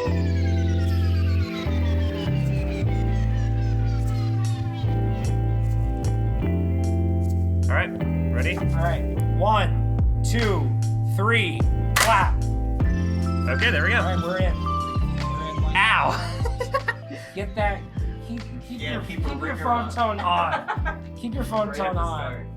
All right, ready? All right, 1, 2, 3, clap. Okay, there we go. All right, we're in. Like, Ow! get that. Keep your phone tone on. Keep your phone tone on.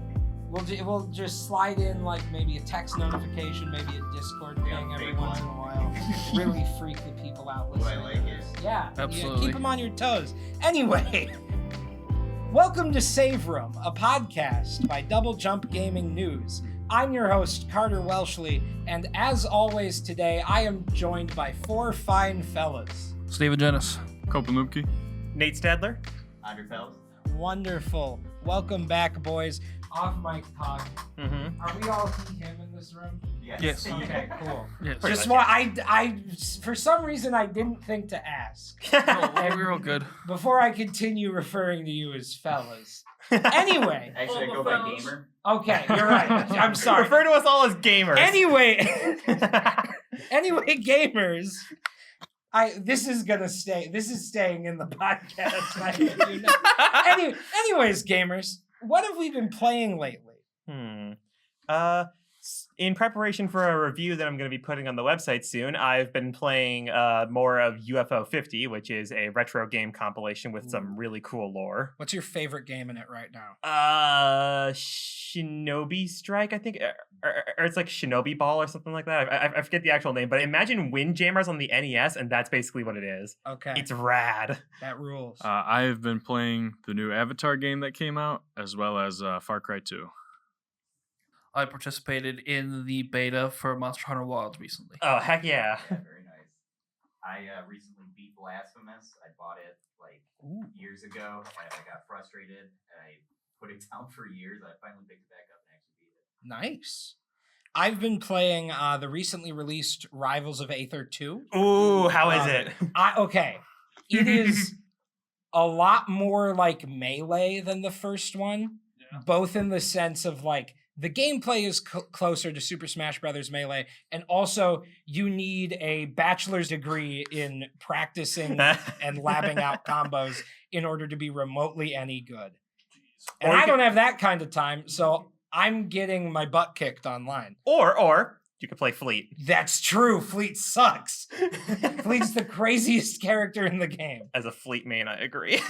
We'll just slide in like maybe a text notification, maybe a Discord ping every once in a while. Really freak the people out listening. I like it. Yeah, Absolutely. keep them on your toes. Anyway, welcome to Save Room, a podcast by Double Jump Gaming News. I'm your host, Carter Welshly, and as always today, I am joined by four fine fellas. Steven Jennis. Copen Lupke. Nate Stadler. Andre Phelps. Wonderful. Welcome back, boys. Off mic talk. Mm-hmm. Are we all he, him in this room? Yes. Okay, cool. Yes. Just why I for some reason I didn't think to ask. Oh, we're all good. Before I continue referring to you as fellas. Anyway, Actually, I go by gamer. okay, you're right. I'm sorry. Refer to us all as gamers. Anyway, gamers. This is staying in the podcast. I let you know. Anyways, gamers, what have we been playing lately? In preparation for a review that I'm going to be putting on the website soon, I've been playing more of UFO 50, which is a retro game compilation with some really cool lore. What's your favorite game in it right now? Shinobi Strike, I think, or it's like Shinobi Ball or something like that. I forget the actual name, but imagine Windjammers on the NES, and that's basically what it is. Okay, It's rad. that rules. I've been playing the new Avatar game that came out, as well as Far Cry 2. I participated in the beta for Monster Hunter Wilds recently. Oh, heck yeah. Yeah, very nice. I recently beat Blasphemous. I bought it like years ago, and I got frustrated, and I put it down for years. I finally picked it back up and actually beat it. Nice. I've been playing the recently released Rivals of Aether 2. Ooh, how is it? Okay. It is a lot more like Melee than the first one, both in the sense of like the gameplay is closer to Super Smash Bros. Melee, and also you need a bachelor's degree in practicing and labbing out combos in order to be remotely any good. And I don't have that kind of time, so I'm getting my butt kicked online. Or you could play Fleet. That's true. Fleet sucks. Fleet's the craziest character in the game. As a Fleet main, I agree.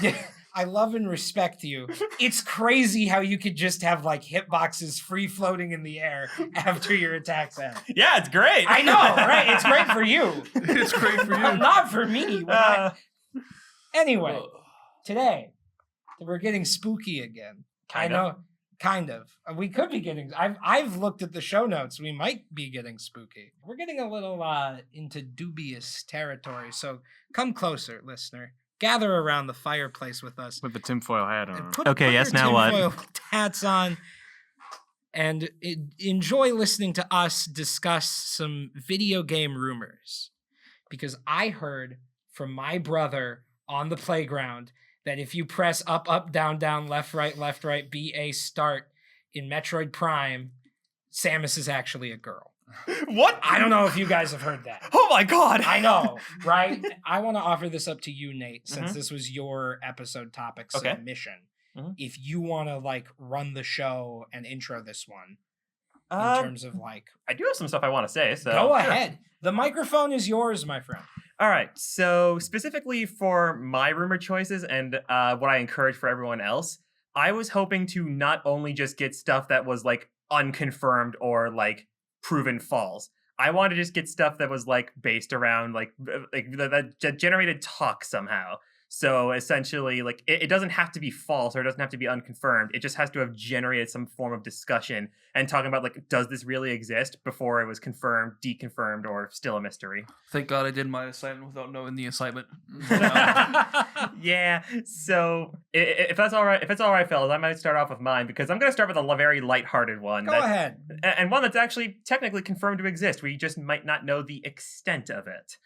I love and respect you. It's crazy how you could just have like hitboxes free floating in the air after your attacks end. Yeah, it's great. I know, right? It's great for you. It's great for you. Not for me. Anyway, today we're getting spooky again. Kind I of. know, kind of. We could be getting. I've looked at the show notes. We might be getting spooky. We're getting a little into dubious territory. So come closer, listener. Gather around the fireplace with us. With the tinfoil hat on. And put Okay, yes, your now what? tinfoil hats on, and enjoy listening to us discuss some video game rumors. Because I heard from my brother on the playground that if you press up, up, down, down, left, right, BA, start in Metroid Prime, Samus is actually a girl. What? I don't know if you guys have heard that. Oh my god. I know, right? I want to offer this up to you, Nate, since Mhm. this was your episode topic Okay. submission. Mhm. If you want to like run the show and intro this one in terms of like, I do have some stuff I want to say, so go sure. ahead. The microphone is yours, my friend. All right, so specifically for my rumor choices and what I encourage for everyone else, I was hoping to not only just get stuff that was like unconfirmed or like proven false. I wanted to just get stuff that was like based around like that generated talk somehow. So essentially, like it doesn't have to be false or it doesn't have to be unconfirmed. It just has to have generated some form of discussion and talking about like, does this really exist before it was confirmed, deconfirmed, or still a mystery? Thank God I did my assignment without knowing the assignment. Yeah. So if that's all right, fellas, I might start off with mine because I'm going to start with a very lighthearted one. Go ahead. And one that's actually technically confirmed to exist. We just might not know the extent of it.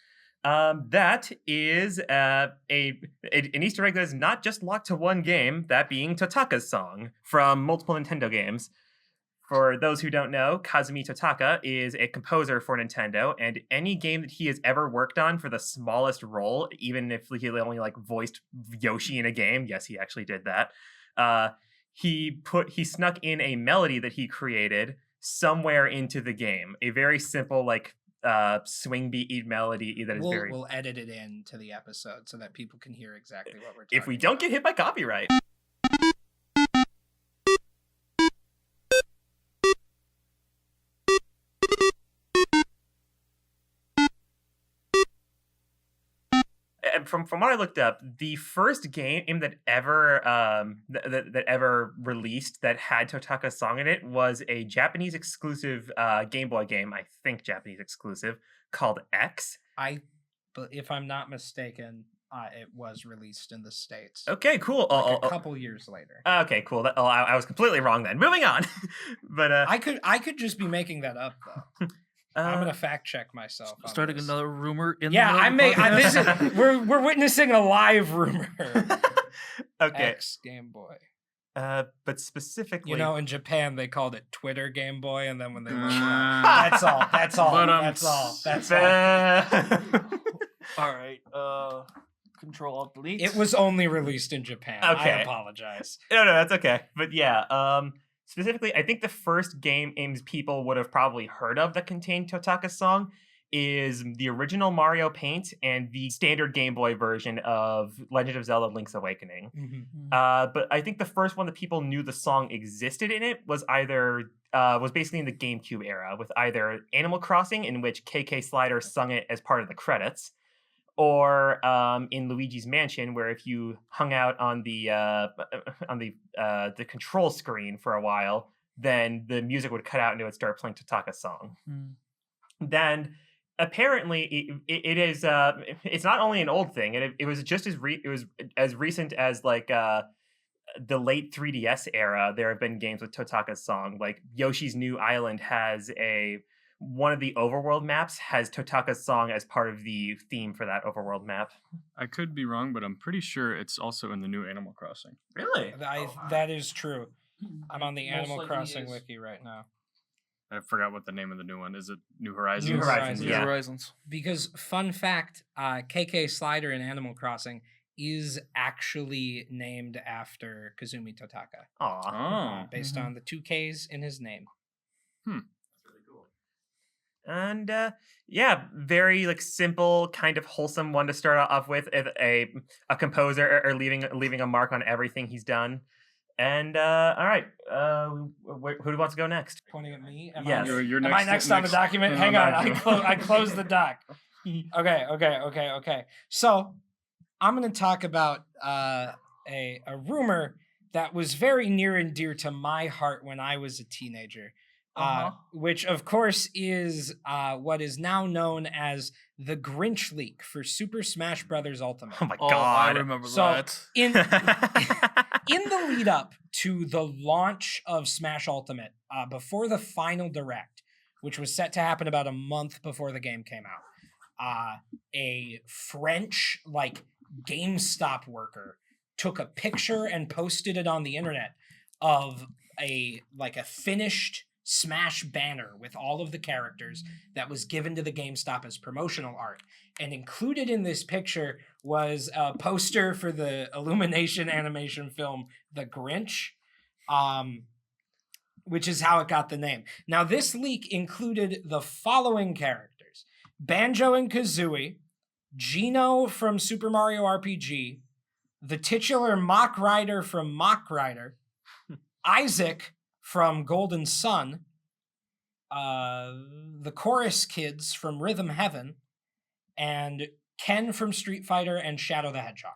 That is an Easter egg that is not just locked to one game, that being Totaka's song from multiple Nintendo games. For those who don't know, Kazumi Totaka is a composer for Nintendo, and any game that he has ever worked on for the smallest role, even if he only like voiced Yoshi in a game, yes, he actually did that. He snuck in a melody that he created somewhere into the game, a very simple like swing beat melody that is We'll edit it into the episode so that people can hear exactly what we're talking if we don't get hit by copyright. From what I looked up, the first game that ever that ever released that had Totaka's song in it was a Japanese exclusive Game Boy game, I think Japanese exclusive, called X. But if I'm not mistaken, it was released in the States. Okay, cool. Like a couple years later. Okay, cool. I was completely wrong then. Moving on. But I could just be making that up though. I'm gonna fact check myself. Starting another rumor in we're witnessing a live rumor. Okay. X Game Boy. But specifically, in Japan they called it Twitter Game Boy, and then when they looked that's all. That's all. All right. Control Alt Delete. It was only released in Japan. Okay. I apologize. No, that's okay. But yeah, specifically, I think the first games people would have probably heard of that contained Totaka's song is the original Mario Paint and the standard Game Boy version of Legend of Zelda: Link's Awakening. Mm-hmm. But I think the first one that people knew the song existed in it was was basically in the GameCube era, with either Animal Crossing, in which KK Slider sung it as part of the credits, or in Luigi's Mansion, where if you hung out on the control screen for a while, then the music would cut out and it would start playing Totaka's song. Then apparently it is it's not only an old thing. It was just it was as recent as like the late 3DS era. There have been games with Totaka's song, like Yoshi's New Island has one of the overworld maps has Totaka's song as part of the theme for that overworld map. I could be wrong, but I'm pretty sure it's also in the new Animal Crossing. Really? That is true. I'm on the Most Animal likely Crossing is. wiki right now. I forgot what the name of the new one is. It New Horizons? New Horizons, New yeah. Horizons. Because fun fact, KK Slider in Animal Crossing is actually named after Kazumi Totaka, Aw. based on the 2 Ks in his name. That's really cool. And yeah, very like simple, kind of wholesome one to start off with. A composer or leaving a mark on everything he's done. And all right, who wants to go next? Pointing at me? Yes. You're Am I next on the document? Hang on, I closed the doc. Okay. So I'm going to talk about a rumor that was very near and dear to my heart when I was a teenager. Which of course is what is now known as the Grinch leak for Super Smash Bros. Ultimate. Oh my I god! remember So, that. In the lead up to the launch of Smash Ultimate, before the final direct, which was set to happen about a month before the game came out, a French GameStop worker took a picture and posted it on the internet of a finished Smash banner with all of the characters that was given to the GameStop as promotional art. And included in this picture was a poster for the Illumination animation film The Grinch, which is how it got the name. Now, this leak included the following characters: Banjo and Kazooie, Geno from Super Mario RPG, the titular Mach Rider from Mach Rider, Isaac from Golden Sun, the Chorus Kids from Rhythm Heaven, and Ken from Street Fighter and Shadow the Hedgehog.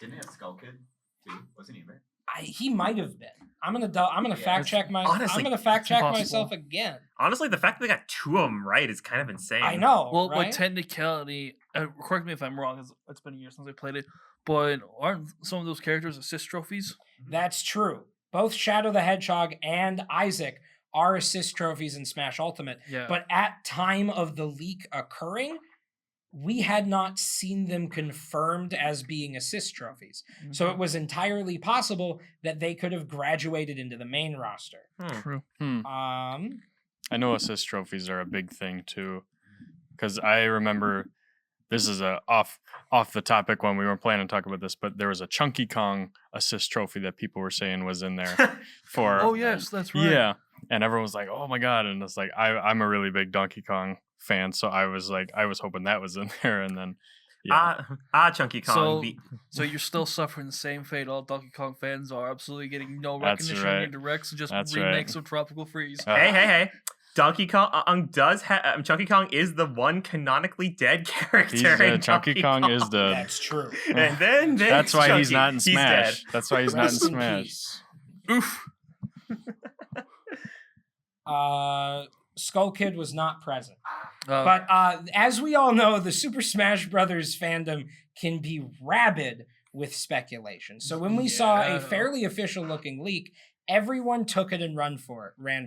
Didn't it have Skull Kid too? Wasn't he in there? He might have been. I'm gonna fact check honestly, I'm gonna fact check impossible. myself again. Honestly, the fact that they got 2 of them right is kind of insane. I know. Well, right? with technicality, correct me if I'm wrong, it's been a year since I played it, but aren't some of those characters assist trophies? That's true. Both Shadow the Hedgehog and Isaac are assist trophies in Smash Ultimate. Yeah. But at time of the leak occurring, we had not seen them confirmed as being assist trophies. So it was entirely possible that they could have graduated into the main roster. True. I know assist trophies are a big thing too, because I remember this is a off the topic when we weren't planning to talk about this, but there was a Chunky Kong assist trophy that people were saying was in there for. Oh yes, that's right. Yeah, and everyone was like, "Oh my god!" And it's like I'm a really big Donkey Kong fan, so I was hoping that was in there, and then Chunky Kong. So you're still suffering the same fate all Donkey Kong fans are, absolutely getting no recognition in directs and just remakes of Tropical Freeze. Hey. Donkey Kong does have Chunky Kong is the one canonically dead character. In Chunky Kong is the. That's true. And then that's why Chunky, he's not in Smash. Dead. That's why he's not in Smash. Oof. Skull Kid was not present. Uh, But as we all know, the Super Smash Brothers fandom can be rabid with speculation. So when we saw a fairly official looking leak, everyone took it and ran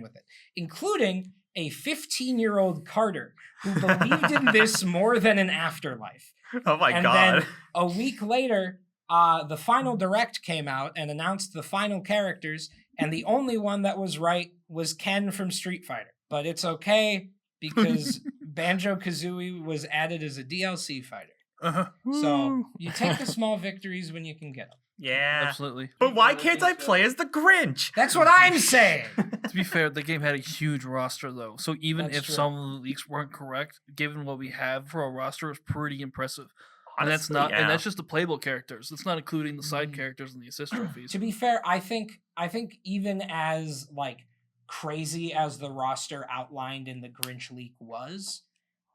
with it, including a 15-year-old Carter who believed in this more than an afterlife. Oh my And god. then a week later, the final direct came out and announced the final characters, and the only one that was right was Ken from Street Fighter. But it's okay because Banjo-Kazooie was added as a DLC fighter. So you take the small victories when you can get them. Yeah. Absolutely. But why can't I play as the Grinch? That's what I'm saying. To be fair, the game had a huge roster though, so even That's if true. some of the leaks weren't correct, given what we have for a roster, it's pretty impressive. And that's Honestly, and that's just the playable characters. That's not including the side characters and the assist trophies. To be fair, I think even as like crazy as the roster outlined in the Grinch leak was,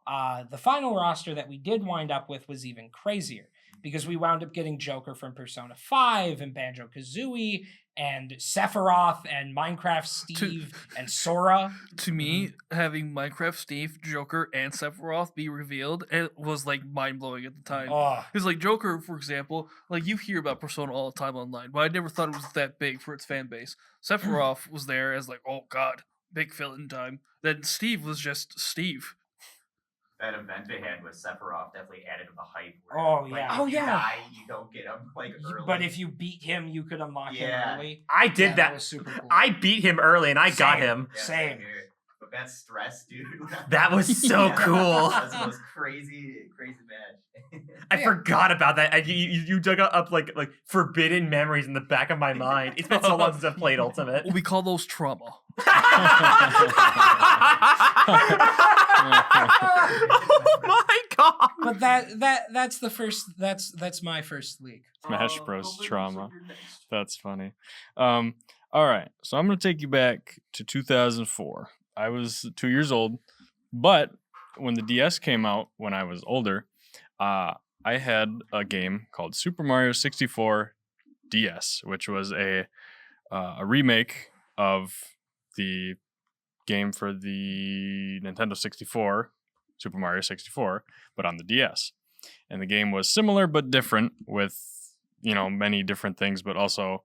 the final roster that we did wind up with was even crazier because we wound up getting Joker from Persona 5 and Banjo-Kazooie and Sephiroth and Minecraft Steve and Sora. To me, having Minecraft Steve, Joker, and Sephiroth be revealed, it was like mind blowing at the time. Oh, Because like Joker, for example, like you hear about Persona all the time online, but I never thought it was that big for its fan base. Sephiroth was there as like, oh god, big villain time. Then Steve was just Steve. That event they had with Sephiroth definitely added to the hype. Oh, Like, yeah. if Oh, you yeah. die, you don't get him like early. but if you beat him, you could unlock him Yeah. early. I did Yeah, that. was super cool. I beat him early and I got Same. him. Yeah, Same. here. But that stress, dude. That was so cool. That's the most crazy match. I Yeah. forgot about that. And you dug up like forbidden memories in the back of my mind. It's been so long since I've played Ultimate. We call those trauma. Oh my god! But that's the first. That's my first league. Smash Bros. Trauma. That's funny. All right, so I'm gonna take you back to 2004. I was 2 years old, but when the DS came out, when I was older, I had a game called Super Mario 64 DS, which was a remake of the game for the Nintendo 64, Super Mario 64, but on the DS. And the game was similar but different with, many different things, but also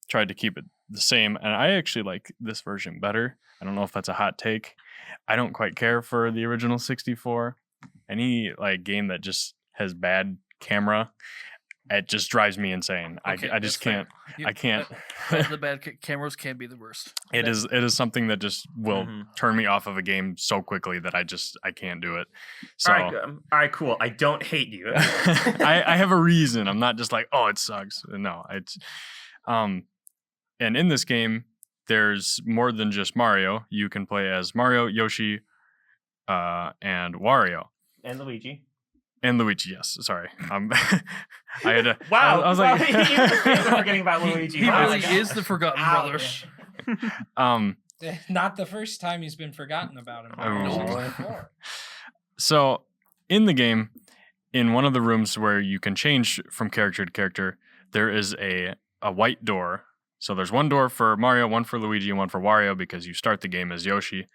tried to keep it the same. And I actually like this version better. I don't know if that's a hot take. I don't quite care for the original 64. Any game that just has bad camera, it just drives me insane. Okay, I just that's fair. can't. I can't. The bad cameras can be the worst. It is something that just will Mhm. turn me off of a game so quickly that I can't do it. So All right, cool. I don't hate you. I have a reason. I'm not just like, oh, it sucks. No, it's and in this game, there's more than just Mario. You can play as Mario, Yoshi, and Wario. And Luigi. And Luigi, yes. Sorry. I had to. Wow. I was like, even the fans are forgetting about Luigi. He Wow. really God. is the forgotten brother. Ouch. Not the first time he's been forgotten about him. Oh. So in the game, in one of the rooms where you can change from character to character, there is a white door. So there's one door for Mario, one for Luigi, and one for Wario because you start the game as Yoshi.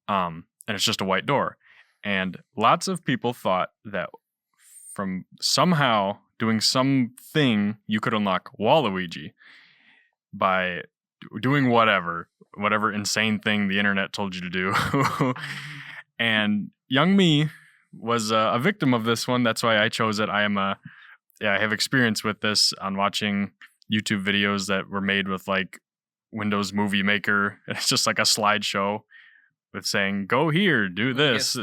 And it's just a white door. And lots of people thought that from somehow doing something, you could unlock Waluigi by doing whatever insane thing the internet told you to do. And young me was a victim of this one. That's why I chose it. I have experience with this on watching YouTube videos that were made with like Windows Movie Maker. It's just like a slideshow with saying, "Go here, do this."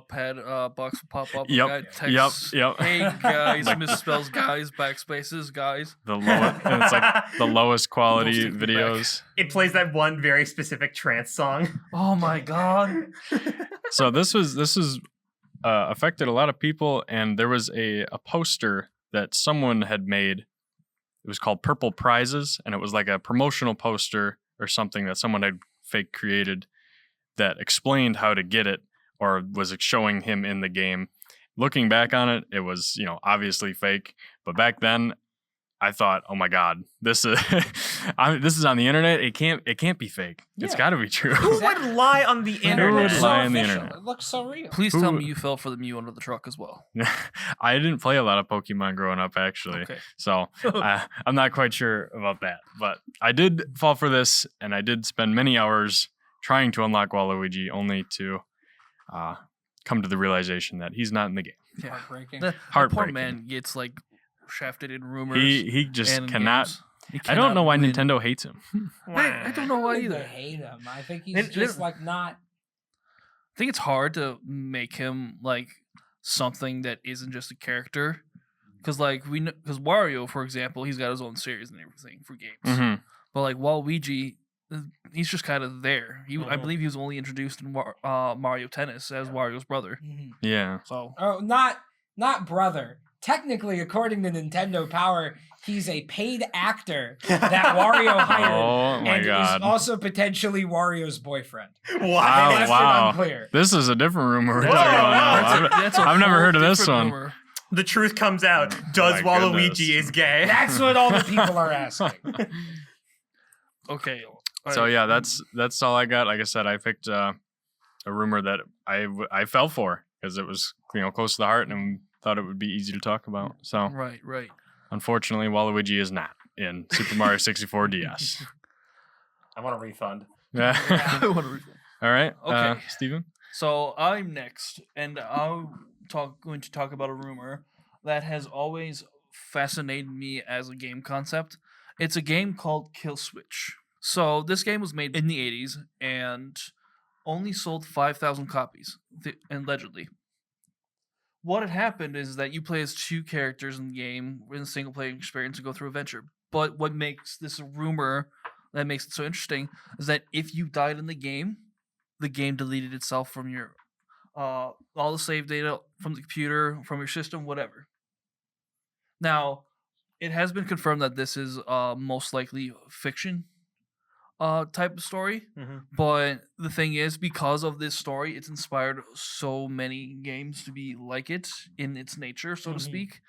Pad box will pop up. Yep. Hey guys, misspells guys, backspaces guys. And it's like the lowest quality videos. It plays that one very specific trance song. Oh my god. So this was affected a lot of people, and there was a poster that someone had made. It was called Purple Prizes, and it was like a promotional poster or something that someone had fake created that explained how to get it, or was showing him in the game. Looking back on it, it was, obviously fake. But back then, I thought, oh my God, this is this is on the internet. It can't be fake. It's got to be true. Who would lie on the internet? Who would So lie on the official. internet? It looks so real. Please tell me you fell for the Mew under the truck as well. I didn't play a lot of Pokemon growing up, actually. Okay. So I'm not quite sure about that. But I did fall for this, and I did spend many hours trying to unlock Waluigi, only to come to the realization that he's not in the game. Yeah. Heartbreaking. The poor Heartbreaking. man gets like shafted in rumors. He just and cannot. games. He I don't know why win. Nintendo hates him. I don't know why I either. hate him. I think he's And- just like not. I think it's hard to make him like something that isn't just a character, because because Wario, for example, he's got his own series and everything for games. Mhm. But like Waluigi, he's just kind of there. I believe he was only introduced in Mario Tennis as Wario's brother. Yeah. So Oh, not brother. Technically, according to Nintendo Power, he's a paid actor that Wario hired, Oh my and God. is also potentially Wario's boyfriend. Wow. Oh, That's wow. unclear. This is a different rumor. Whoa, we're talking about now. that's a I've never whole heard of this different one. rumor. The truth comes out. Does my Waluigi goodness. is gay? That's what all the people are asking. Okay. So yeah, that's all I got. Like I said, I picked a rumor that I fell for because it was close to the heart and thought it would be easy to talk about. So Right. unfortunately, Waluigi is not in Super Mario 64 DS. I want a refund. Yeah. I wanna read that. All right. Okay. Steven? So I'm next, and I'm going to talk about a rumor that has always fascinated me as a game concept. It's a game called Kill Switch. So this game was made in the 80s and only sold 5,000 copies, allegedly. What had happened is that you play as two characters in the game in a single player experience and go through adventure. But what makes this a rumor that makes it so interesting is that if you died in the game deleted itself from your all the save data from the computer, from your system, whatever. Now, it has been confirmed that this is most likely fiction type of story. Mhm. But the thing is, because of this story, it's inspired so many games to be like it in its nature, so to Mhm. speak.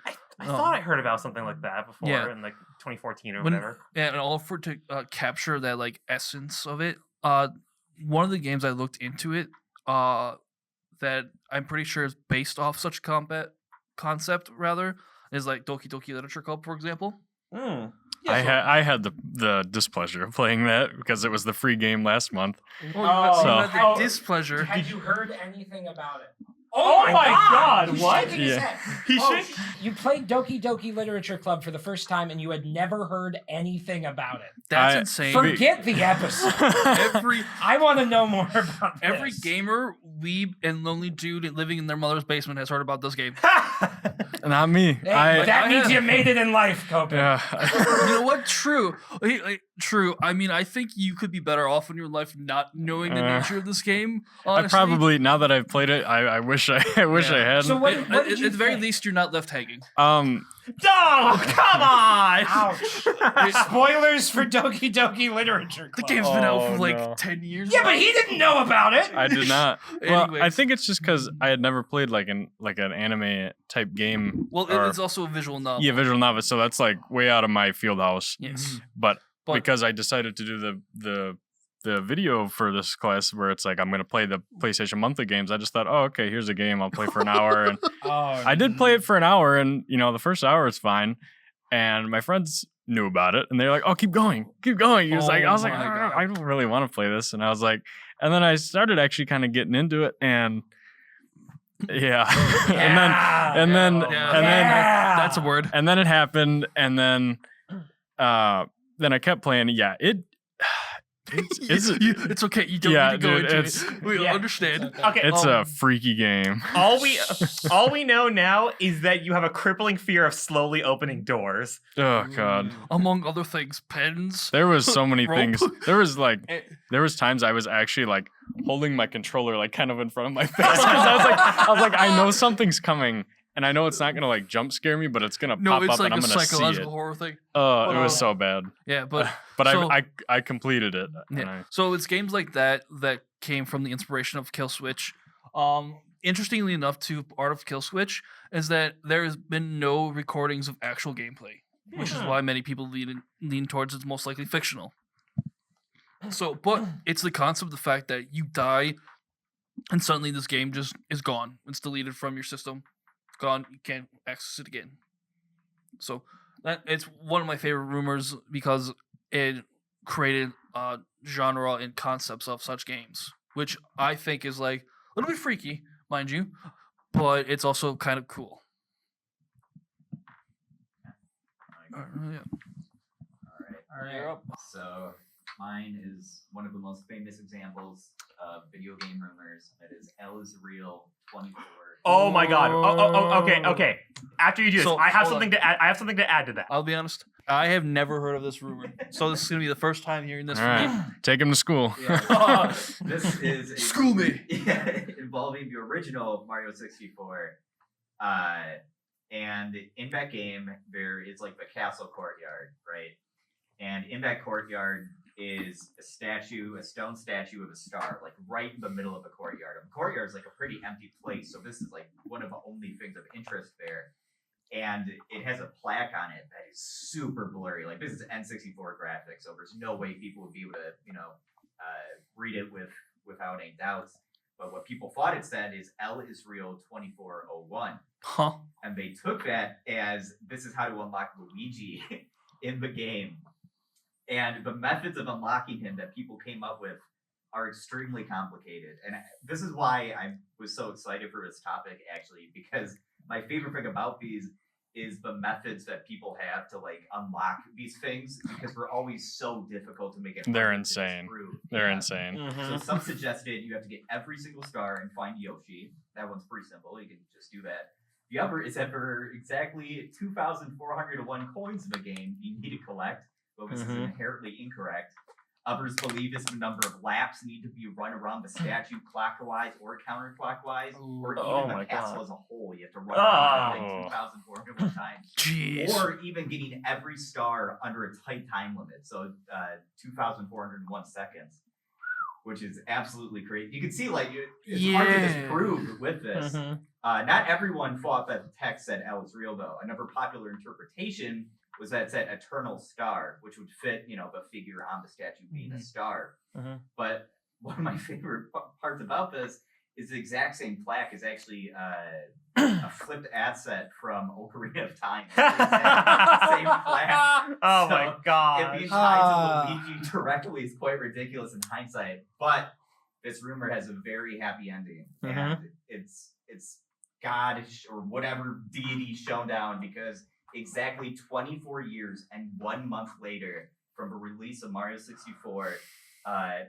I thought I heard about something like that before Yeah. in like 2014 or When- whatever. And all for to capture that like essence of it. One of the games I looked into it, that I'm pretty sure is based off such concept rather, is like Doki Doki Literature Club, for example. Mm. I had the displeasure of playing that because it was the free game last month. Oh, you had So- the displeasure. Had you heard anything about it? Oh my God, He's what? shaking his Yeah. head. He Oh, should. You played Doki Doki Literature Club for the first time and you had never heard anything about it. That's I- insane. Forget the episode. Every I want to know more about every this. gamer, weeb, and lonely dude living in their mother's basement has heard about this game. Not me. Hey, that I- means you made it in life, Copen. Yeah. You know what? True. True. I mean, I think you could be better off in your life not knowing the nature of this game. I Honestly. probably, now that I've played it, I wish I wish I Yeah. hadn't. So what At did you the very think? least, you're not left hanging. Oh, come on! Ouch. Spoilers for Doki Doki Literature The Club. game's been out Oh, for like no. 10 years. Yeah, now. but he didn't know about it. I did not. Well, I Anyways. think it's just because I had never played like an anime type game. Well, or- it's also a visual novel. yeah, visual novel. So that's like way out of my field house. Yes. But, But- because I decided to do the video for this class where it's like I'm gonna play the PlayStation monthly games, I just thought, oh, okay, here's a game I'll play for an hour, and Oh, I did play it for an hour, and the first hour is fine, and my friends knew about it, and they're like, oh, keep going. He was I was like, my God. I don't really want to play this, and I was like, and then I started actually kind of getting into it, and Yeah. Yeah. and then Oh, Yeah, and then that's a word. and then it happened, and then I kept playing. Yeah, It's okay. You don't Yeah, need to go dude, into it's- it. We Yeah, understand. it's okay. Okay, it's Um, a freaky game. all we know now is that you have a crippling fear of slowly opening doors. Oh god. Among other things, pens. There was so many Rope. things. There was Eh. times I was actually like holding my controller like kind of in front of my face because I was like I know something's coming and I know it's not gonna like jump scare me, but it's gonna No, pop it's up like and I'm a gonna see it. psychological horror thing. It was uh, so bad. Yeah, but But so- I completed it. and yeah. So it's games like that that came from the inspiration of Kill Switch. Interestingly enough, to Art of Kill Switch is that there has been no recordings of actual gameplay, which is why many people lean towards it's most likely fictional. So, but it's the concept of the fact that you die, and suddenly this game just is gone. It's deleted from your system. It's gone. You can't access it again. So that it's one of my favorite rumors because it created genre and concepts of such games, which I think is like a little bit freaky, mind you, but it's also kind of cool. Yeah. All right. You're up. So mine is one of the most famous examples of video game rumors. That is L is real 24. Oh my god. Okay. After you do this, So, I have hold something on. to add. I have something to add to that. I'll be honest, I have never heard of this rumor, so this is gonna be the first time hearing this. All from right. you. Take him to school. Yeah, this is a, School me. Yeah, involving the original Mario 64. And in that game, there is like the castle courtyard, right? And in that courtyard is a stone statue of a star, like right in the middle of the courtyard. And the courtyard is like a pretty empty place, so this is like one of the only things of interest there. And it has a plaque on it that is super blurry. Like this is N64 graphics, so there's no way people would be able to, read it without any doubts. But what people thought it said is L is real 2401. Huh? And they took that as this is how to unlock Luigi in the game. And the methods of unlocking him that people came up with are extremely complicated. And this is why I was so excited for this topic, actually, because my favorite thing about these is the methods that people have to like unlock these things, because they're always so difficult to make it. They're harder to insane. disprove. They're Yeah. insane. Mm-hmm. So some suggested you have to get every single star and find Yoshi. That one's pretty simple. You can just do that. The other is that for exactly 2,401 coins in the game you need to collect, but this is Mhm. inherently incorrect. Others believe it's the number of laps need to be run around the statue clockwise or counterclockwise, or even Oh the my castle God. as a whole. You have to run around it Oh. like 2,401 times. Jeez. Or even getting every star under a tight time limit, so 2,401 seconds, which is absolutely crazy. You can see, like, it's hard to Yeah. disprove with this. Mhm. Not everyone thought that the text said L is real, though. Another popular interpretation was that it said eternal star, which would fit, the figure on the statue being a star. Mhm. But one of my favorite parts about this is the exact same plaque is actually a flipped asset from Ocarina of Time. It's the same plaque. Oh So, my god. It being tied to Luigi directly is quite ridiculous in hindsight, but this rumor has a very happy ending, and it's God or whatever deity shown down, because exactly 24 years and 1 month later from the release of Mario 64,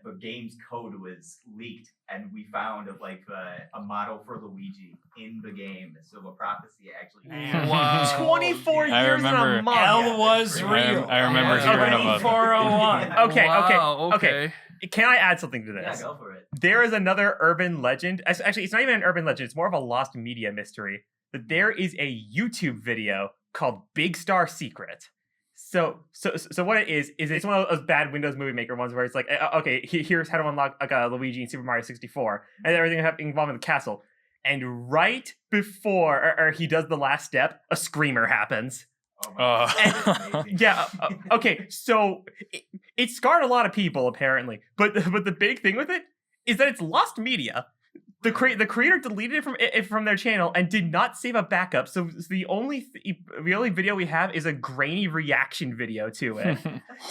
the game's code was leaked, and we found a model for Luigi in the game. So the prophecy actually. Wow. 24 I years and remember- a month. L was I real. I remember Yeah. hearing about that. 2401. Okay, Wow, okay. Can I add something to Yeah, this? go for it. There is another urban legend. Actually, it's not even an urban legend. It's more of a lost media mystery. That there is a YouTube video called Big Star Secret. So what it is it's one of those bad Windows Movie Maker ones where it's like, okay, here's how to unlock like a Luigi in Super Mario 64, and everything involving the castle. And right before or he does the last step, a screamer happens. Oh my God, that's amazing. Yeah. Okay. So it scarred a lot of people apparently, but the big thing with it is that it's lost media. The creator deleted it from their channel and did not save a backup. So the only video we have is a grainy reaction video to it.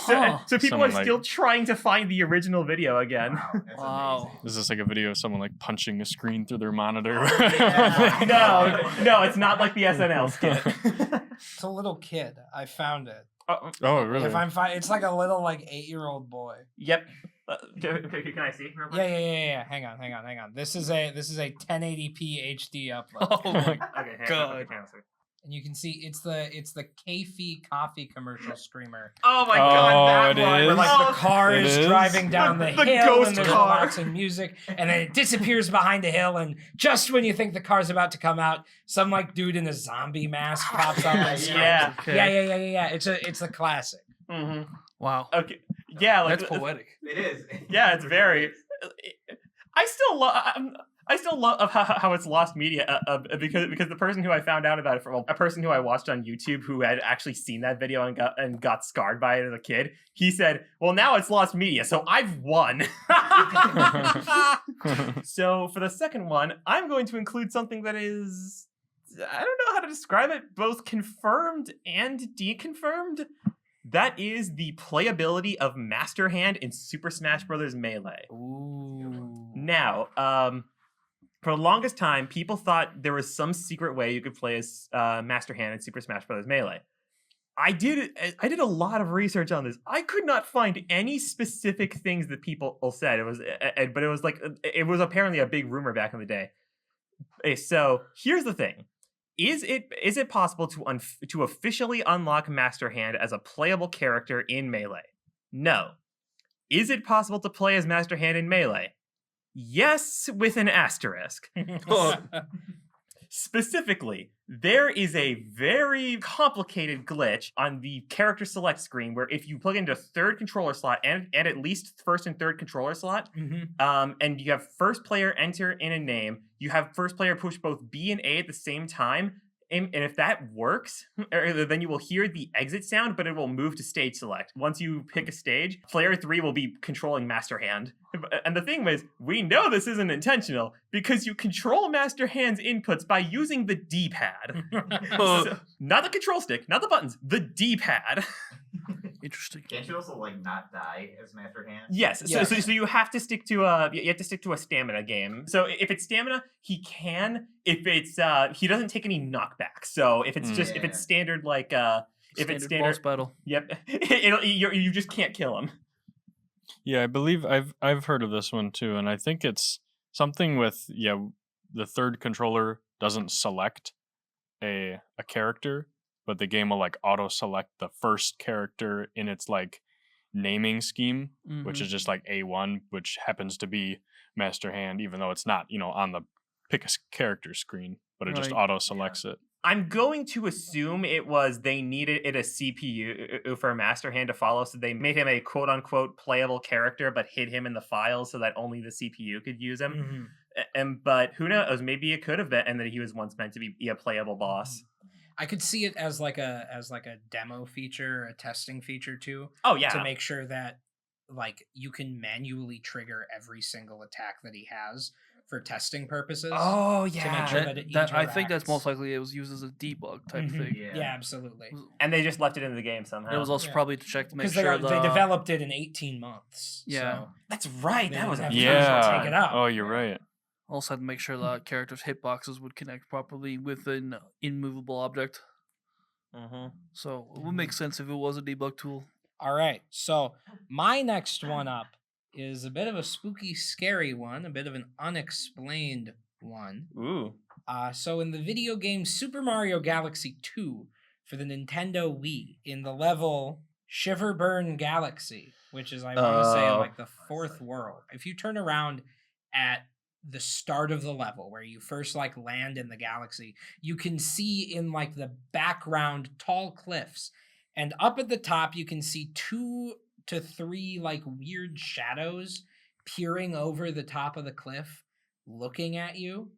So people Someone are still trying to find the original video again. Wow. That's Wow. amazing. Is this like a video of someone like punching a screen through their monitor? No, it's not like the SNL skit. It's a little kid. I found it. Oh, really? If I'm fine, it's like a little like 8-year-old boy. Yep. Can I see? Real quick? Yeah. Hang on. This is a 1080p HD upload. Oh my Okay, hang on, God. okay, hang on a second. And you can see it's the Keffi coffee commercial screamer. Oh my Oh, god, it that one. is? Where like Oh, the car It is is? driving down the The hill ghost and there's car. relaxing music, and then it disappears behind a hill, and just when you think the car's about to come out, some like dude in a zombie mask pops up. And Yeah. screams. Yeah. It's a classic. Mhm. Wow. Okay. Yeah, like That's poetic. It is. yeah, it's very. I still love how it's lost media because the person who I found out about it from, a person who I watched on YouTube who had actually seen that video and got scarred by it as a kid, he said, "Well, now it's lost media, so I've won." So for the second one, I'm going to include something that is, I don't know how to describe it, both confirmed and deconfirmed. That is the playability of Master Hand in Super Smash Bros. Melee. Ooh. Now, for the longest time, people thought there was some secret way you could play as Master Hand in Super Smash Bros. Melee. I did a lot of research on this. I could not find any specific things that people said. But it was apparently a big rumor back in the day. So here's the thing. Is it possible to officially unlock Master Hand as a playable character in Melee? No. Is it possible to play as Master Hand in Melee? Yes, with an asterisk. Specifically, there is a very complicated glitch on the character select screen where if you plug into third controller slot and at least first and third controller slot, and you have first player enter in a name, you have first player push both B and A at the same time, and if that works, then you will hear the exit sound, but it will move to stage select. Once you pick a stage, player 3 will be controlling Master Hand. And the thing is, we know this isn't intentional because you control Master Hand's inputs by using the D-pad. So, not the control stick, not the buttons, the D-pad. Interesting. Can't you also like not die as Master Hand? Yes. Yes. So you have to stick to a stamina game. So if it's stamina, he can. If it's he doesn't take any knockback. So if it's if it's standard like if it's standard, boss battle. yep, you just can't kill him. Yeah, I believe I've heard of this one too, and I think it's something with the third controller doesn't select a character, but the game will like auto select the first character in its like naming scheme, which is just like A1, which happens to be Master Hand, even though it's not on the pick a character screen, but it just Right. auto selects it. I'm going to assume they needed a CPU for Master Hand to follow, so they made him a quote-unquote playable character, but hid him in the files so that only the CPU could use him. But who knows? Maybe it could have been, and that he was once meant to be a playable boss. I could see it as like a demo feature, a testing feature too, Oh yeah, to make sure that like you can manually trigger every single attack that he has for testing purposes. Oh make yeah, sure that it I think that's interacts. most likely it was used as a debug type Mhm. thing. Yeah, absolutely. and they just left it in the game somehow. It was also Yeah. probably to check to make Because sure they developed it in 18 months. Yeah. So That's right. They That was a didn't have time to take it out. Oh, you're right. also had to make sure the character's hitboxes would connect properly with an immovable object. So it would make sense if it was a debug tool. all right. So my next one up is a bit of a spooky, scary one, a bit of an unexplained one. Ooh. So in the video game Super Mario Galaxy 2 for the Nintendo Wii, in the level Shiverburn Galaxy, which is I want to say Oh. like the fourth world. If you turn around at the start of the level where you first like land in the galaxy, you can see in like the background tall cliffs, and up at the top you can see 2 to 3 like weird shadows peering over the top of the cliff looking at you.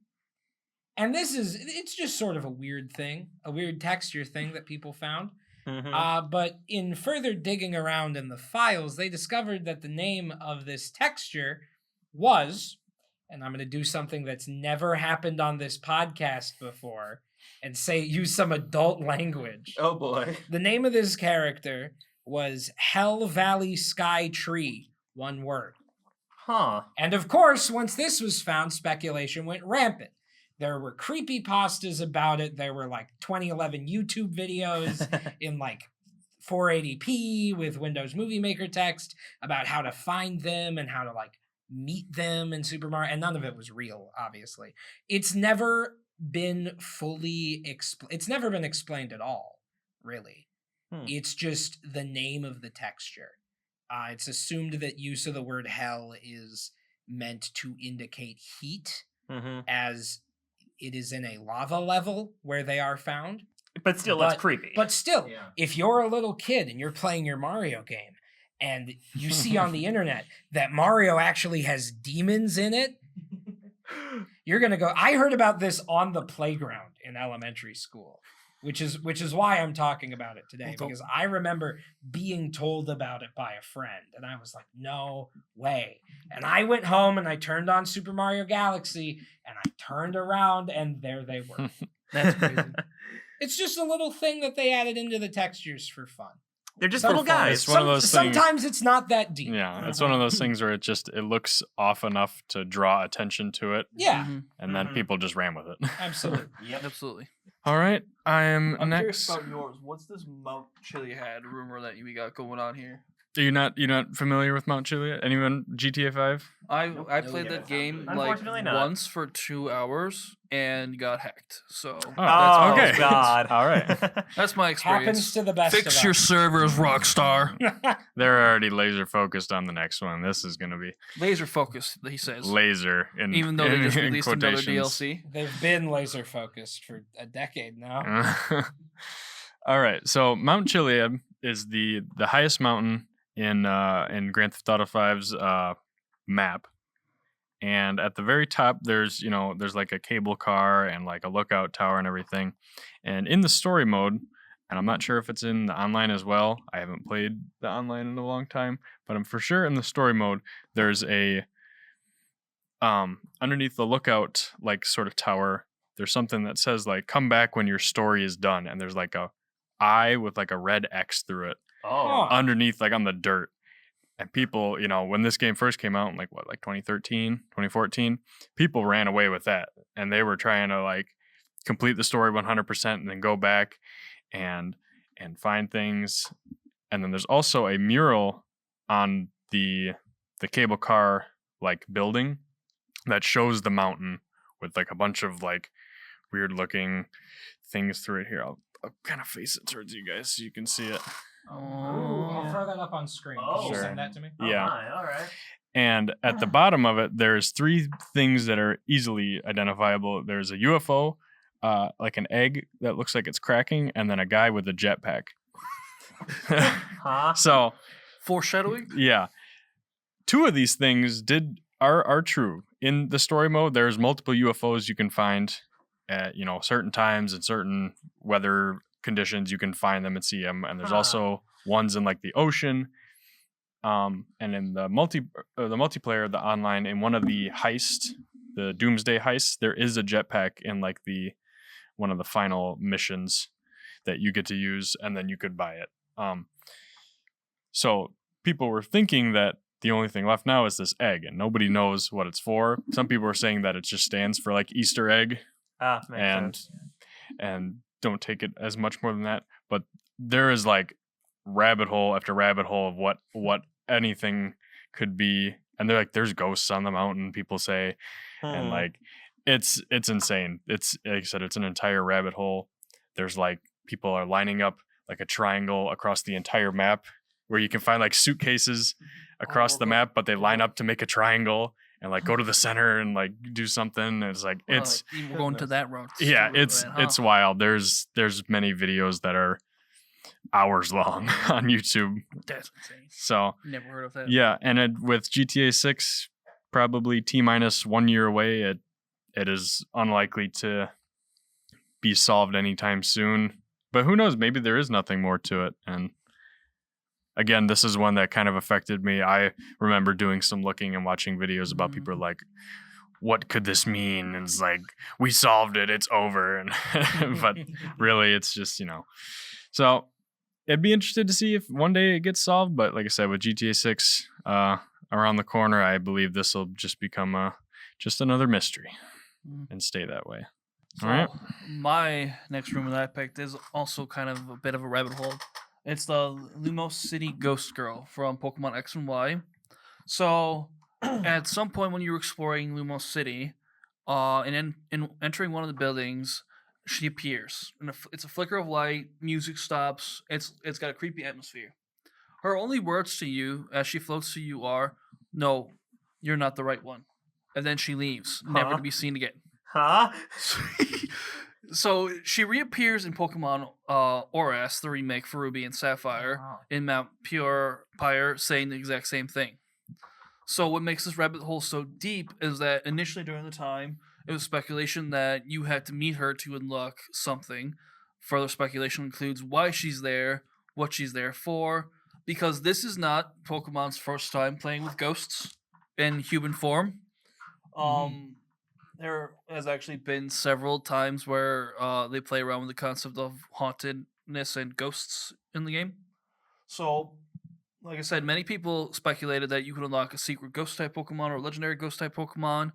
And it's just sort of a weird thing, a weird texture thing that people found. But in further digging around in the files, they discovered that the name of this texture was, and I'm going to do something that's never happened on this podcast before and use some adult language. Oh boy. The name of this character was Hell Valley Sky Tree, one word. Huh. And of course, once this was found, speculation went rampant. There were creepypastas about it. There were like 2011 YouTube videos in like 480p with Windows Movie Maker text about how to find them and how to like meet them in Super Mario. And none of it was real, obviously. It's never been fully it's never been explained at all, really. It's just the name of the texture. It's assumed that use of the word hell is meant to indicate heat, as it is in a lava level where they are found. But still, it's creepy. But still, if you're a little kid and you're playing your Mario game and you see on the internet that Mario actually has demons in it, you're going to go, I heard about this on the playground in elementary school. Which is why I'm talking about it today, because I remember being told about it by a friend, and I was like, no way. And I went home and I turned on Super Mario Galaxy, and I turned around, and there they were. That's crazy. It's just a little thing that they added into the textures for fun. They're just little guys. It's one of those things. Sometimes it's not that deep. Yeah, it's one of those things where it looks off enough to draw attention to it. Yeah. And then people just ran with it. Absolutely. Yep. Absolutely. All right, I'm curious next. about yours. What's this Mount Chiliad rumor that we got going on here? You're not familiar with Mount Chiliad? Anyone GTA 5? I played that game like once for 2 hours and got hacked. So Oh, okay. God. All right. That's my experience. Happens to the best of Fix us. your servers, Rockstar. They're already laser focused on the next one. This is going to be Laser focused, he says. laser in Even though they just in released another quotations. DLC. They've been laser focused for a decade now. All right. So Mount Chiliad is the highest mountain in Grand Theft Auto 5's map. And at the very top there's like a cable car and like a lookout tower and everything. And in the story mode, and I'm not sure if it's in the online as well. I haven't played the online in a long time, but I'm for sure in the story mode there's a underneath the lookout like sort of tower, there's something that says like come back when your story is done, and there's like a eye with like a red X through it. Oh. Underneath, like on the dirt. And people, when this game first came out in like 2013, 2014, people ran away with that. And they were trying to like complete the story 100% and then go back and find things. And then there's also a mural on the cable car like building that shows the mountain with like a bunch of like weird looking things through it. Here, I'll kind of face it towards you guys so you can see it. I'll throw that up on screen. Can you Sure. send that to me? Yeah. All right. And at the bottom of it, there's 3 things that are easily identifiable. There's a UFO, like an egg that looks like it's cracking, and then a guy with a jetpack. Huh? So, Foreshadowing? yeah. 2 of these things are true. In the story mode, there's multiple UFOs you can find at, certain times and certain weather conditions. You can find them and see them. And there's also ones in like the ocean. And in the multiplayer, the online, in one of the the Doomsday heists, there is a jetpack in like one of the final missions that you get to use, and then you could buy it. So people were thinking that the only thing left now is this egg, and nobody knows what it's for. Some people are saying that it just stands for like Easter egg, Makes sense. and don't take it as much more than that. But there is like rabbit hole after rabbit hole of what anything could be, and they're like, there's ghosts on the mountain, people say, and like it's insane. It's like I said, it's an entire rabbit hole. There's like people are lining up like a triangle across the entire map, where you can find like suitcases across the map, but they line up to make a triangle and like go to the center and like do something. And it's like it's we're going to that route. yeah, it's wild. There's many videos that are hours long on YouTube. That's insane. So Never heard of that. yeah, and with GTA 6 probably T-1 year away, it is unlikely to be solved anytime soon. But who knows? Maybe there is nothing more to it. And again, this is one that kind of affected me. I remember doing some looking and watching videos about people like, what could this mean? And it's like, we solved it, it's over. And but really, it's just, So I'd be interested to see if one day it gets solved. But like I said, with GTA 6 around the corner, I believe this will just become just another mystery and stay that way. So All right. My next rumor that I picked is also kind of a bit of a rabbit hole. It's the Lumos City Ghost Girl from Pokemon X and Y. So at some point when you were exploring Lumos City, and in entering one of the buildings, she appears. And it's a flicker of light, music stops, it's got a creepy atmosphere. Her only words to you as she floats to you are, "No, you're not the right one." And then she leaves, never to be seen again. Huh? So she reappears in Pokemon ORAS, the remake for Ruby and Sapphire, in Mount Pure-Pyre, saying the exact same thing. So what makes this rabbit hole so deep is that initially during the time, it was speculation that you had to meet her to unlock something. Further speculation includes why she's there, what she's there for, because this is not Pokemon's first time playing with ghosts in human form. There has actually been several times where they play around with the concept of hauntedness and ghosts in the game. So, like I said, many people speculated that you could unlock a secret ghost-type Pokemon or a legendary ghost-type Pokemon.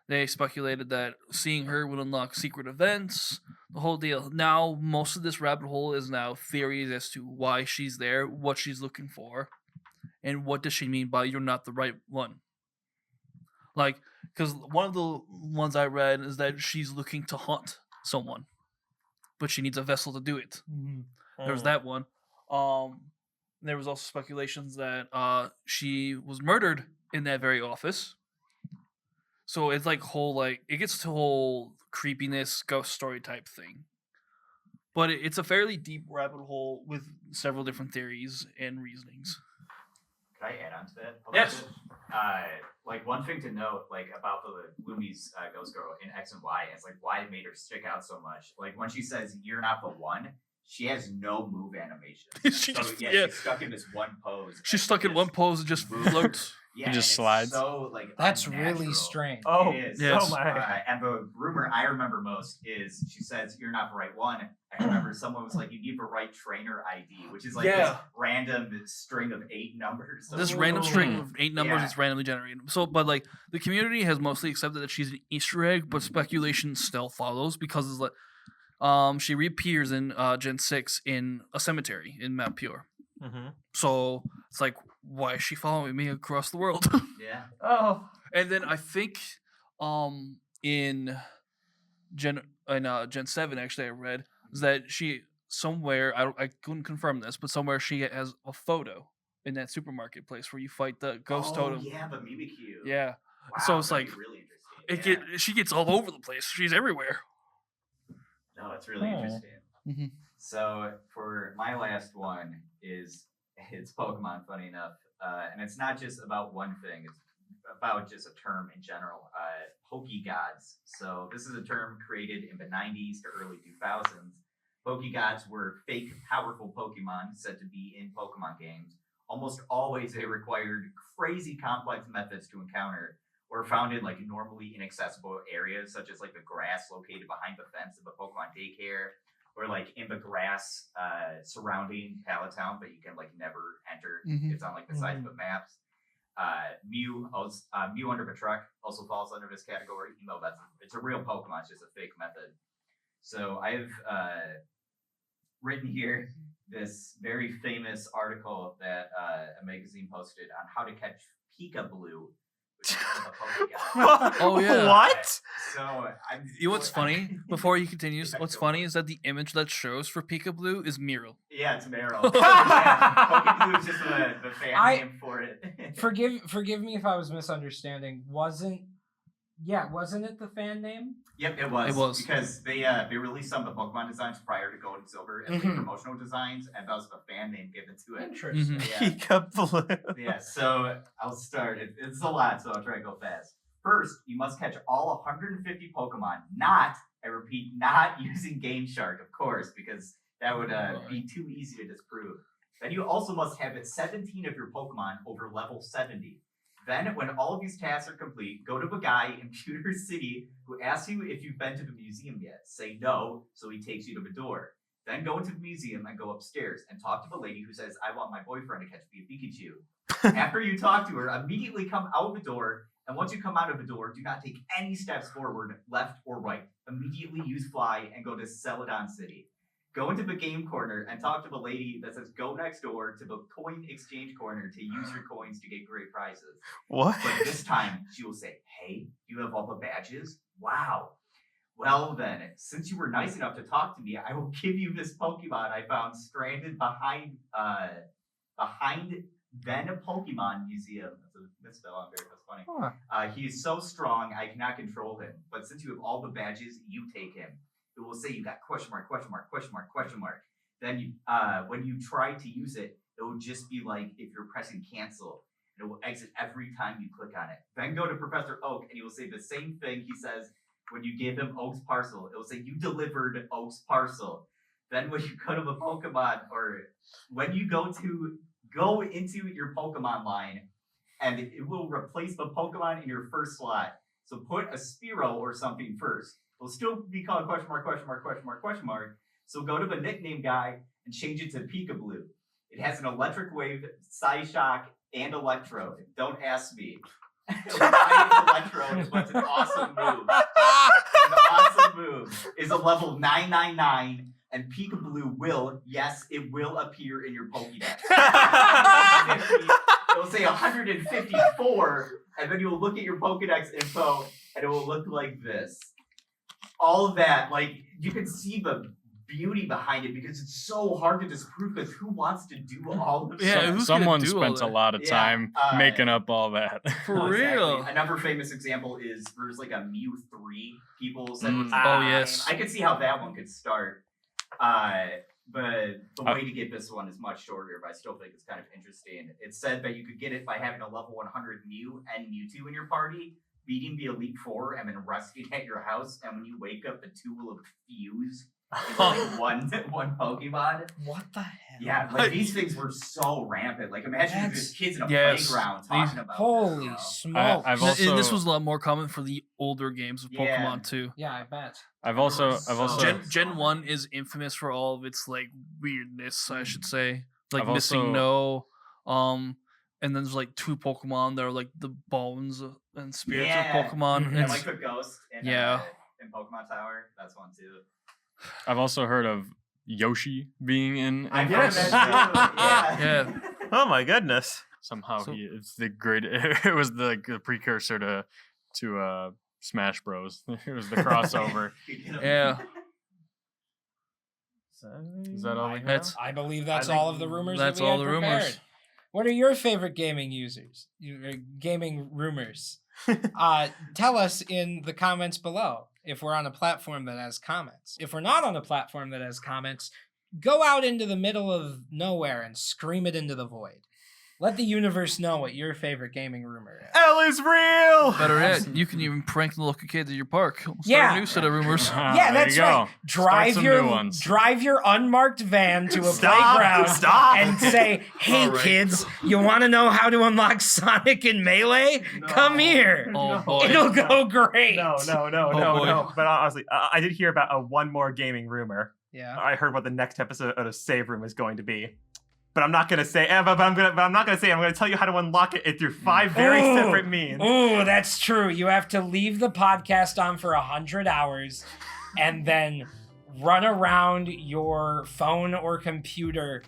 They speculated that seeing her would unlock secret events, the whole deal. Now, most of this rabbit hole is now theories as to why she's there, what she's looking for, and what does she mean by "you're not the right one." Like, because one of the ones I read is that she's looking to haunt someone, but she needs a vessel to do it. There's that one. There was also speculations that she was murdered in that very office. So it's like it gets to whole creepiness, ghost story type thing. But it's a fairly deep rabbit hole with several different theories and reasonings. Could I add on to that? Yes. Like one thing to note, like about the Lumi's Ghost Girl in X and Y, is like why it made her stick out so much. Like when she says "you're not the one," she has no move animation. She's stuck in this one pose. She's stuck in one pose and just floats. Yeah, just slides. So like that's unnatural. really strange. Oh, it is. Yes. Oh my. And the rumor I remember most is she says "you're not the right one." I remember someone was like, "you need the right trainer ID," which is like this random string of 8 numbers. This random string of 8 numbers is randomly generated. So, but like the community has mostly accepted that she's an Easter egg, but speculation still follows because it's like, she reappears in Gen 6 in a cemetery in Mount Pure. So it's like, why is she following me across the world? Yeah. Oh. And then I think in Gen 7 actually I read is that she somewhere I couldn't confirm this, but somewhere she has a photo in that supermarket place where you fight the ghost totem. Yeah, the Mimikyu. Yeah. Wow, So it's like really interesting. she gets all over the place. She's everywhere. No, it's really interesting. So for my last one it's Pokemon, funny enough, and it's not just about one thing. It's about just a term in general. Pokegods. So this is a term created in the 90s to early 2000s. Pokegods were fake, powerful Pokemon said to be in Pokemon games. Almost always they required crazy complex methods to encounter, or found in like normally inaccessible areas, such as like the grass located behind the fence of the Pokemon daycare, or like in the grass surrounding Pallet Town, but you can like never enter. It's on like the sides of the maps. Mew under the truck also falls under this category, even though it's a real Pokemon, it's just a fake method. So I've written here this very famous article that a magazine posted on how to catch Pika-Blue, which is a Pokemon. Oh yeah. What? So you know what's funny? Before you continue, what's funny is that the image that shows for Pika-Blue is Meryl. Yeah, it's Meryl. Pokemon is just the fan name for it. Forgive me if I was misunderstanding. Wasn't it the fan name? Yep, it was. It was. Because they released some of the Pokemon designs prior to Gold and Silver as like promotional designs, and that was the fan name given to it. Interesting. Yeah. Pika-Blue. Yeah, so I'll start. It's a lot, so I'll try to go fast. First, you must catch all 150 Pokemon, not using Game Shark, of course, because that would be too easy to disprove. Then you also must have 17 of your Pokemon over level 70. Then, when all of these tasks are complete, go to the guy in Pewter City who asks you if you've been to the museum yet. Say no, so he takes you to the door. Then go into the museum and go upstairs and talk to the lady who says, I want my boyfriend to catch me a Pikachu. After you talk to her, immediately come out the door. And once you come out of the door, do not take any steps forward, left or right. Immediately use fly and go to Celadon City. Go into the game corner and talk to the lady that says go next door to the coin exchange corner to use your coins to get great prizes. What? But this time, she will say, hey, you have all the badges? Wow. Well then, since you were nice enough to talk to me, I will give you this Pokemon I found stranded behind then a Pokemon museum. That's a misspell on there. That's funny. Huh. He is so strong, I cannot control him. But since you have all the badges, you take him. It will say you got question mark, question mark, question mark, question mark. Then you, when you try to use it, it will just be like if you're pressing cancel. And it will exit every time you click on it. Then go to Professor Oak, and he will say the same thing he says when you give him Oak's parcel. It will say you delivered Oak's parcel. Then when you go to the Pokemon, or when you go into your Pokemon line, and it will replace the Pokemon in your first slot. So put a Spearow or something first. It'll still be called question mark, question mark, question mark, question mark. So go to the nickname guy and change it to Peekaboo. It has an electric wave, Psyshock, and Electrode. Don't ask me. Electrode, but it's an awesome move. An awesome move is a level 999, and Peekaboo will, yes, it will appear in your Pokédex. It will say 154, and then you'll look at your Pokédex info, and it will look like this. All of that, like, you can see the beauty behind it because it's so hard to disprove, because who wants to do all of Yeah, that? who's gonna Someone do all spent a that? lot of Yeah, time making up all that. For Oh, real. exactly. Another famous example is there's like a Mew 3 people said was Oh, the yes. I could see how that one could start. But the way to get this one is much shorter, but I still think it's kind of interesting. It said that you could get it by having a level 100 Mew and Mewtwo in your party, beating the Elite Four, and then resting at your house, and when you wake up, the two will fuse into like one Pokemon. What the hell? Yeah, like these things were so rampant. Like imagine if there's kids in a Yes. playground talking about Holy this, smoke. I've And also this was a lot more common for the older games of Yeah. Pokemon too. Yeah, I bet. I've also Gen 1 is infamous for all of its like weirdness, I should say. Like I've missing also- no, and then there's like two Pokemon that are like the bones and spirits Yeah. of Pokemon. Mhm. And It's, like the ghost in, Yeah. In Pokemon Tower. That's one too. I've also heard of Yoshi being in. I've Yes. heard that too. Yeah. Oh my goodness. Somehow So- it's the great. It was the precursor to Smash Bros. It was the crossover. yeah. Is that all we have? That's I believe that's I think all of the rumors. that's that we all had the rumors. prepared. What are your favorite gaming users? Gaming rumors? Tell us in the comments below if we're on a platform that has comments. If we're not on a platform that has comments, go out into the middle of nowhere and scream it into the void. Let the universe know what your favorite gaming rumor is. L is real. better yet. You can even prank the local kids at your park. Start Yeah. a new set of rumors. Yeah, There that's you go. right. Start some new ones. Drive your unmarked van to a Stop, playground stop. and say, "Hey All right. kids, you want to know how to unlock Sonic in Melee? Come here. Oh boy. It'll go great." No. boy. But honestly, I did hear about a one more gaming rumor. Yeah. I heard what the next episode of Save Room is going to be. But I'm not gonna say. But I'm not gonna say. I'm gonna tell you how to unlock it through 5 very Ooh. separate means. Ooh, that's true. You have to leave the podcast on for 100 hours and then run around your phone or computer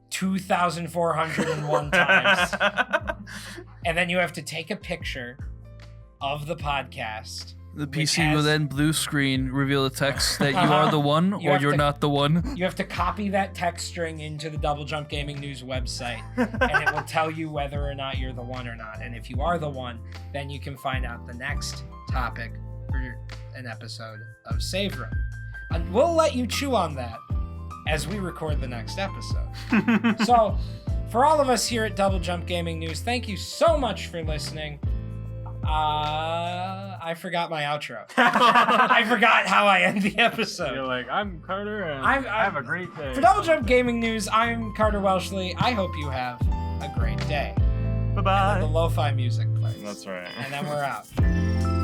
2,401 times. And then you have to take a picture of the podcast. The which PC will has- then blue screen reveal the text that you are the one You or have you're to- not the one. You have to copy that text string into the Double Jump Gaming News website, and it will tell you whether or not you're the one or not. And if you are the one, then you can find out the next topic for an episode of Save Room. And we'll let you chew on that as we record the next episode. So, for all of us here at Double Jump Gaming News, thank you so much for listening. I forgot my outro. I forgot how I end the episode. You're like, I'm Carter, and I'm- have a great day. For Double Jump Gaming News, I'm Carter Welshly. I hope you have a great day. Bye bye. And then the lo-fi music plays. parts. That's right. And then we're out.